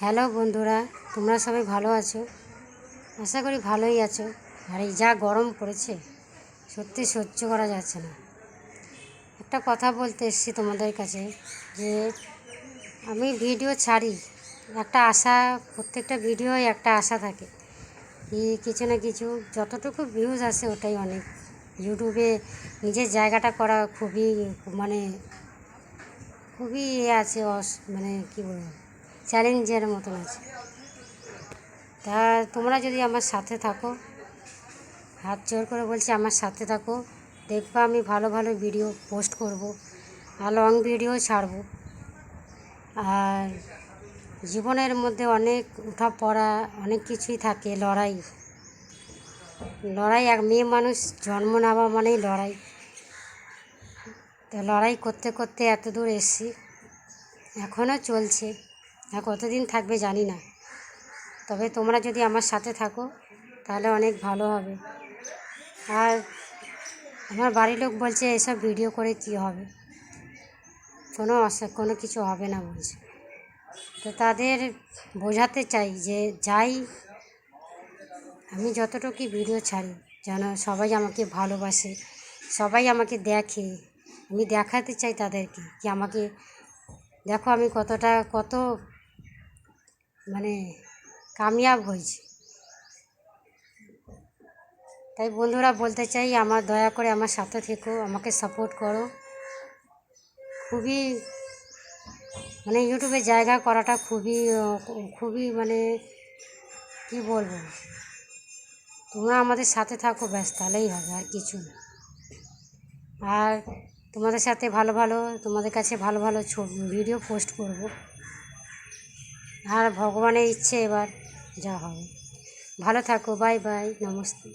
Hello বন্ধুরা, তোমরা সবাই ভালো আছো? আশা করি ভালোই আছো। আর এই যা গরম পড়েছে, সত্যি সহ্য করা যাচ্ছে না। একটা কথা বলতে এসেছি তোমাদের কাছে যে আমি ভিডিও ছাড়ি, একটা আশা, প্রত্যেকটা ভিডিওয় একটা আশা থাকে কি কিছু না কিছু, যতটুকু ভিউজ আসে ওটাই অনেক। ইউটিউবে নিজের জায়গাটা করা মানে খুবই আছে, মানে কী বলবো, চ্যালেঞ্জের মতন আছে। তা তোমরা যদি আমার সাথে থাকো, হাত জোর করে বলছি আমার সাথে থাকো, দেখবা আমি ভালো ভালো ভিডিও পোস্ট করব আর লং ভিডিও ছাড়ব। আর জীবনের মধ্যে অনেক ওঠাপড়া, অনেক কিছুই থাকে, লড়াই। এক মেয়ে মানুষ জন্ম নেওয়া মানেই লড়াই। তো লড়াই করতে করতে এত দূর এসেছি, এখনও চলছে। আর কতদিন থাকবে জানি না, তবে তোমরা যদি আমার সাথে থাকো তাহলে অনেক ভালো হবে। আর আমার বাড়ির লোক বলছে এসব ভিডিও করে কী হবে, কোনো কিছু হবে না বলছে। তো তাদের বোঝাতে চাই যে আমি যতটুকু ভিডিও ছাড়ি যেন সবাই আমাকে ভালোবাসে, সবাই আমাকে দেখে। আমি দেখাতে চাই তাদেরকে কি আমাকে দেখো আমি কত মানে কামিয়াব হয়েছি। তাই বন্ধুরা বলতে চাই, আমার দয়া করে আমার সাথে থেকো, আমাকে সাপোর্ট করো। ইউটিউবে জায়গা করাটা খুবই মানে কি বলবো, তোমরা আমাদের সাথে থাকো, ব্যাস তাহলেই হবে, আর কিছু না। আর তোমাদের সাথে তোমাদের কাছে ভালো ভালো ভিডিও পোস্ট করব। আর ভগবানের ইচ্ছে এবার যা হবে। ভালো থাকো, বাই বাই, নমস্তে।